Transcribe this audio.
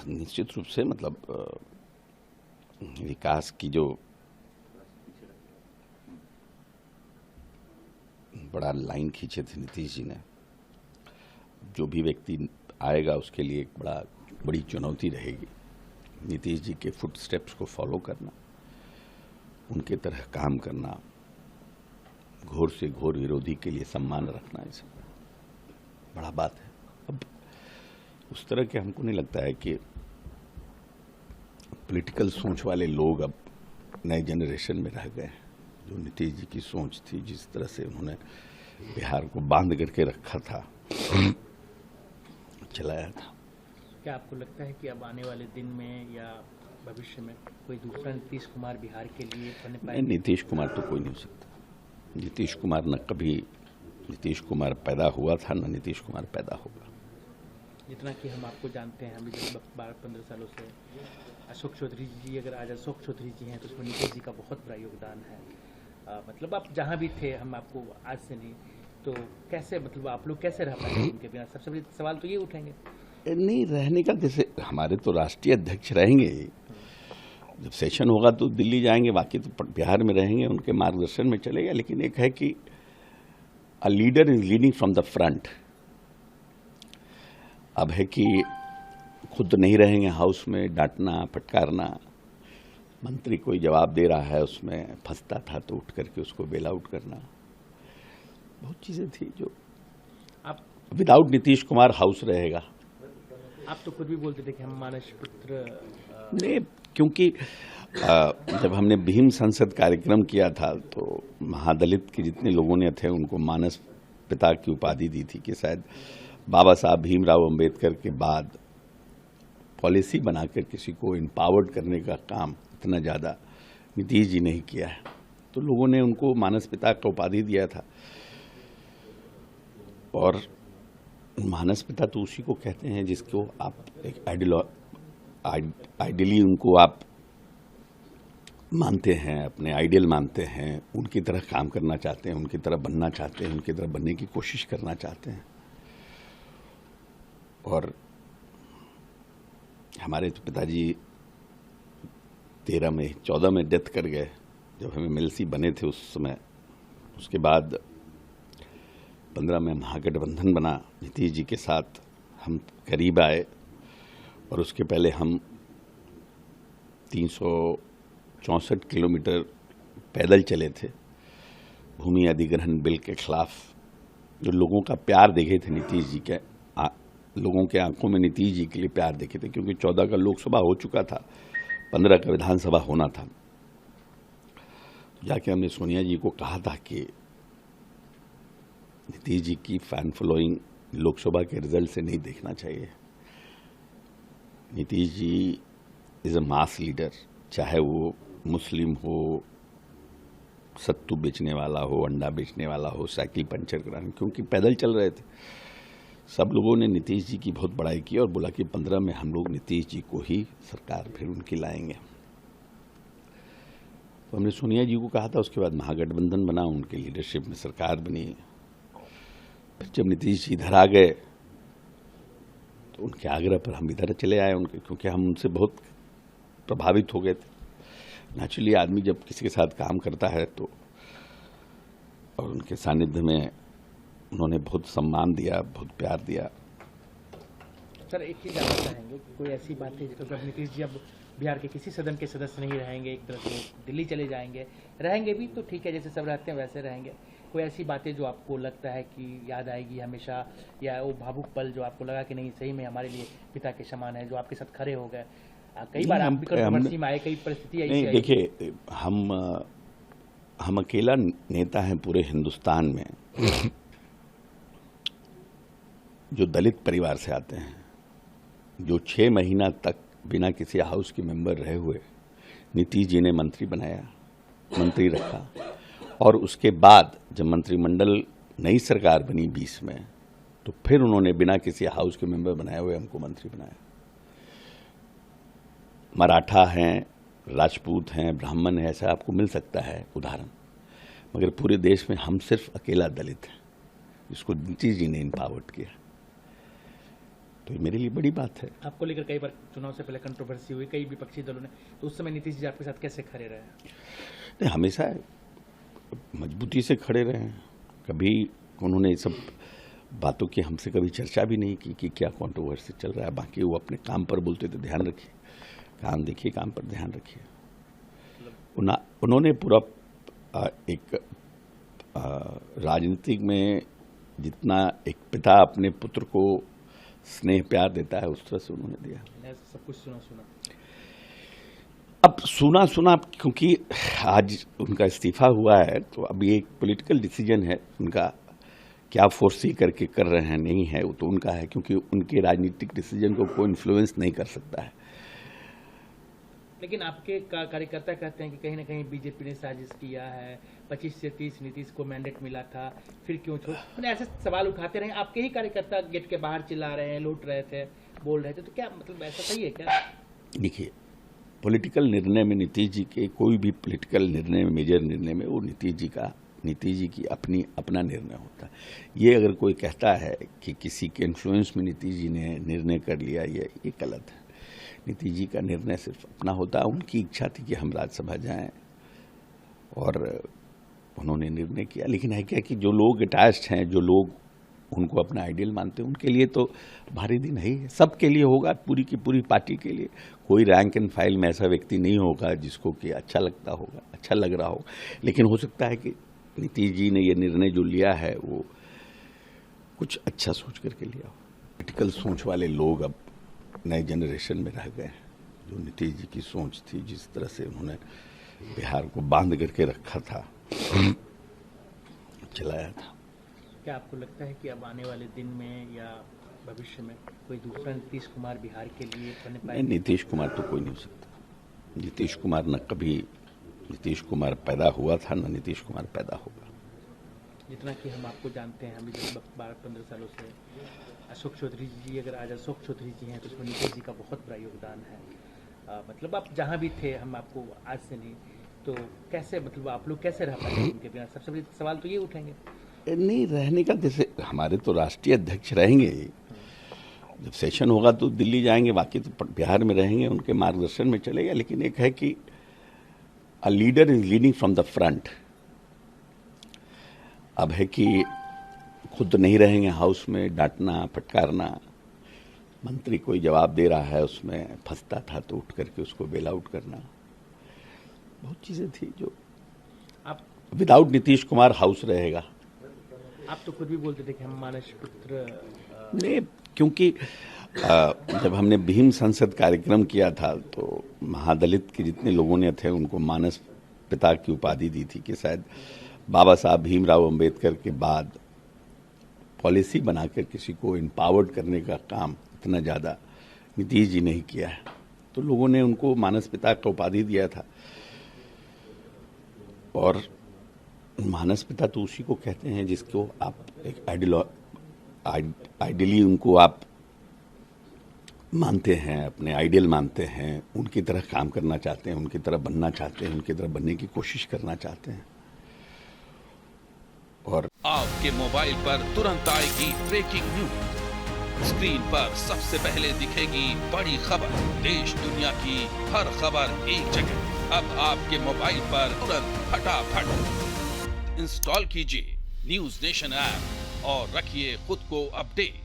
निश्चित रूप से मतलब विकास की जो बड़ा लाइन खींचे थे नीतीश जी ने, जो भी व्यक्ति आएगा उसके लिए एक बड़ी चुनौती रहेगी नीतीश जी के फुट स्टेप्स को फॉलो करना, उनके तरह काम करना, घोर से घोर विरोधी के लिए सम्मान रखना, ये सब बड़ा बात है। अब उस तरह के हमको नहीं लगता है कि पॉलिटिकल सोच वाले लोग अब नए जनरेशन में रह गए हैं। जो नीतीश जी की सोच थी, जिस तरह से उन्होंने बिहार को बांध करके रखा था, चलाया था, क्या आपको लगता है कि अब आने वाले दिन में या भविष्य में कोई दूसरा नीतीश कुमार बिहार के लिए बन पाएंगे? नीतीश कुमार तो कोई नहीं हो सकता। नीतीश कुमार न कभी नीतीश कुमार पैदा हुआ था, न नीतीश कुमार पैदा होगा। जितना कि हम आपको जानते हैं, हम 12-15 सालों से अशोक चौधरी जी, अगर आज अशोक चौधरी जी हैं तो उसमें नीतीश जी का बहुत बड़ा योगदान है। मतलब आप जहाँ भी थे, हम आपको आज से नहीं, तो कैसे मतलब आप लोग कैसे रह पाएंगे उनके बिना? सबसे बड़ी सवाल तो ये उठेंगे। नहीं रहने का कैसे, हमारे तो राष्ट्रीय अध्यक्ष रहेंगे। जब सेशन होगा तो दिल्ली जाएंगे, बाकी तो बिहार में रहेंगे, उनके मार्गदर्शन में चलेगा। लेकिन एक है कि a leader is leading from the front. अब है कि खुद नहीं रहेंगे हाउस में, डांटना फटकारना, मंत्री कोई जवाब दे रहा है उसमें फंसता था तो उठ करके उसको बेल आउट करना, बहुत चीजें थी जो आप विदाउट नीतीश कुमार हाउस रहेगा। आप तो खुद भी बोलते थे कि हम मानस पुत्र नहीं, क्योंकि जब हमने भीम संसद कार्यक्रम किया था तो महादलित के जितने लोगों ने थे उनको मानस पिता की उपाधि दी थी कि शायद बाबा साहब भीमराव अंबेडकर के बाद पॉलिसी बनाकर किसी को एम्पावर्ड करने का काम इतना ज़्यादा नीतीश जी ने ही किया है, तो लोगों ने उनको मानस पिता का उपाधि दिया था। और मानस पिता तो उसी को कहते हैं जिसको आप एक आइडियली उनको आप मानते हैं, अपने आइडियल मानते हैं, उनकी तरह काम करना चाहते हैं, उनकी तरह बनना चाहते हैं, उनकी तरह बनने की कोशिश करना चाहते हैं। और हमारे तो पिताजी 14 में डेथ कर गए जब हम एमएलसी बने थे उस समय। उसके बाद 15 में महागठबंधन बना, नीतीश जी के साथ हम करीब आए। और उसके पहले हम 364 किलोमीटर पैदल चले थे भूमि अधिग्रहण बिल के खिलाफ। जो लोगों का प्यार देखे थे नीतीश जी के, लोगों के आंखों में नीतीश जी के लिए प्यार देखे थे, क्योंकि 14 का लोकसभा हो चुका था, 15 का विधानसभा होना था। जाके हमने सोनिया जी को कहा था कि नीतीश जी की फैन फॉलोइंग लोकसभा के रिजल्ट से नहीं देखना चाहिए। Nitish ji is a mass leader, चाहे वो मुस्लिम हो, सत्तू बेचने वाला हो, अंडा बेचने वाला हो, साइकिल पंचर कराने, क्योंकि पैदल चल रहे थे। सब लोगों ने नीतीश जी की बहुत बड़ाई की और बोला कि 15 में हम लोग नीतीश जी को ही सरकार फिर उनकी लाएंगे। तो हमने सोनिया जी को कहा था, उसके बाद महागठबंधन बना, उनके लीडरशिप में सरकार बनी। फिर जब नीतीश जी इधर आ गए तो उनके आग्रह पर हम इधर चले आए उनके, क्योंकि हम उनसे बहुत प्रभावित हो गए थे। नेचुरली आदमी जब किसी के साथ काम करता है तो, और उनके सानिध्य में उन्होंने बहुत सम्मान दिया, बहुत प्यार दिया। सर एक चीज जानना चाहेंगे, कोई ऐसी बात है जब नीतीश जी अब बिहार के किसी सदन के सदस्य नहीं रहेंगे, एक तरह से दिल्ली चले जाएंगे, रहेंगे भी तो ठीक है, जैसे सब रहते हैं वैसे रहेंगे, कोई ऐसी बातें जो आपको लगता है कि याद आएगी हमेशा, या वो भावुक पल जो आपको लगा कि नहीं सही में हमारे लिए पिता के समान है, जो आपके साथ खड़े हो गए? कई बार आप भी कंट्रोवर्सी में आए, कई परिस्थिति नहीं, देखिए हम अकेला नेता हैं पूरे हिंदुस्तान में जो दलित परिवार से आते हैं, जो 6 महीना तक बिना किसी हाउस के मेंबर रहे हुए नीतीश जी ने मंत्री बनाया, मंत्री रखा। और उसके बाद जब मंत्रिमंडल नई सरकार बनी 20 में, तो फिर उन्होंने बिना किसी हाउस के मेंबर बनाए हुए हमको मंत्री बनाया। मराठा हैं, राजपूत हैं, ब्राह्मण हैं, ऐसा आपको मिल सकता है उदाहरण, मगर पूरे देश में हम सिर्फ अकेला दलित हैं जिसको नीतीश जी ने एम्पावर्ड किया। तो तो ये मेरे लिए बड़ी बात है। आपको लेकर कई बार चुनाव से पहले कंट्रोवर्सी हुई, कई विपक्षी दलों ने, तो उस समय नीतीश जी आपके साथ कैसे खड़े रहे? नहीं, हमेशा मजबूती से खड़े रहे हैं। कभी उन्होंने सब बातों की हमसे कभी चर्चा भी नहीं की कि क्या कंट्रोवर्सी चल रहा है। बाकी वो अपने काम पर बोलते थे, ध्यान रखिए, काम देखिए, काम पर ध्यान रखिए। उन्होंने पूरा एक राजनीतिक में जितना एक पिता अपने पुत्र को स्नेह प्यार देता है उस तरह से उन्होंने दिया। सब कुछ सुना अब सुना क्योंकि आज उनका इस्तीफा हुआ है, तो अब ये एक पॉलिटिकल डिसीजन है उनका, क्या फोर्सी करके कर रहे हैं नहीं है वो तो उनका है, क्योंकि उनके राजनीतिक डिसीजन को कोई इन्फ्लुएंस नहीं कर सकता है। लेकिन आपके कार्यकर्ता कहते हैं कि कहीं ना कहीं बीजेपी ने साजिश किया है, 25 से 30 नीतीश को मैंडेट मिला था, फिर क्यों छोड़, मैंने ऐसे सवाल उठाते रहे। आपके ही कार्यकर्ता गेट के बाहर चिल्ला रहे हैं, लौट रहे थे, बोल रहे थे, तो क्या मतलब ऐसा सही है क्या? देखिए, पॉलिटिकल निर्णय में नीतीश जी के, कोई भी पॉलिटिकल निर्णय में, मेजर निर्णय में, वो नीतीश जी की अपना निर्णय होता है। ये अगर कोई कहता है कि किसी के इन्फ्लुएंस में नीतीश जी ने निर्णय कर लिया, ये गलत है। नीतीश जी का निर्णय सिर्फ अपना होता है। उनकी इच्छा थी कि हम राज्यसभा जाएं और उन्होंने निर्णय किया। लेकिन है क्या कि जो लोग अटैच्ड हैं, जो लोग उनको अपना आइडियल मानते हैं, उनके लिए तो भारी दिन है ही, सबके लिए होगा, पूरी की पूरी पार्टी के लिए। कोई रैंक एंड फाइल में ऐसा व्यक्ति नहीं होगा जिसको कि अच्छा लगता होगा, अच्छा लग रहा होगा। लेकिन हो सकता है कि नीतीश जी ने ये निर्णय जो लिया है वो कुछ अच्छा सोच करके लिया हो। पॉलिटिकल सोच वाले लोग अब नए जनरेशन में रह गए हैं। जो नीतीश जी की सोच थी, जिस तरह से उन्होंने बिहार को बांध करके रखा था, चलाया था। क्या आपको लगता है कि अब आने वाले दिन में या भविष्य में कोई दूसरा नीतीश कुमार बिहार के लिए बने पाएंगे? नीतीश कुमार तो कोई नहीं हो सकता। नीतीश कुमार न कभी नीतीश कुमार पैदा हुआ था, न नीतीश कुमार पैदा होगा। जितना कि हम आपको जानते हैं, हम 12-15 सालों से, अशोक चौधरी जी, अगर आज अशोक चौधरी जी हैं तो उसमें नीतीश जी का बहुत बड़ा योगदान है। मतलब आप जहाँ भी थे, हम आपको आज से नहीं, तो कैसे, मतलब आप लोग कैसे रह पाएंगे उनके बिना? सबसे बड़ी सवाल तो ये उठेंगे। नहीं रहने का, जैसे हमारे तो राष्ट्रीय अध्यक्ष रहेंगे, जब सेशन होगा तो दिल्ली जाएंगे, बाकी तो बिहार में रहेंगे, उनके मार्गदर्शन में चलेगा। लेकिन एक है कि a leader is leading from the front. अब है कि खुद नहीं रहेंगे हाउस में, डांटना फटकारना, मंत्री कोई जवाब दे रहा है उसमें फंसता था तो उठ करके उसको बेल आउट करना, बहुत चीजें थी जो आप विदाउट नीतीश कुमार हाउस रहेगा। आप तो खुद भी बोलते थे कि हम मानस पुत्र नहीं, क्योंकि जब हमने भीम संसद कार्यक्रम किया था तो महादलित के जितने लोगों ने थे उनको मानस पिता की उपाधि दी थी कि शायद बाबा साहब भीमराव अंबेडकर के बाद पॉलिसी बनाकर किसी को एम्पावर्ड करने का काम इतना ज़्यादा नीतीश जी ने ही किया है, तो लोगों ने उनको मानस पिता का उपाधि दिया था। और मानस पिता तो उसी को कहते हैं जिसको आप एक आइडियली उनको आप मानते हैं, अपने आइडियल मानते हैं, उनकी तरह काम करना चाहते हैं, उनकी तरह बनना चाहते हैं, उनकी तरह बनने की कोशिश करना चाहते हैं। और आपके मोबाइल पर तुरंत आएगी ब्रेकिंग न्यूज, स्क्रीन पर सबसे पहले दिखेगी बड़ी खबर, देश दुनिया की हर खबर एक जगह। अब आपके मोबाइल पर तुरंत फटाफट इंस्टॉल कीजिए न्यूज नेशन ऐप और रखिए खुद को अपडेट।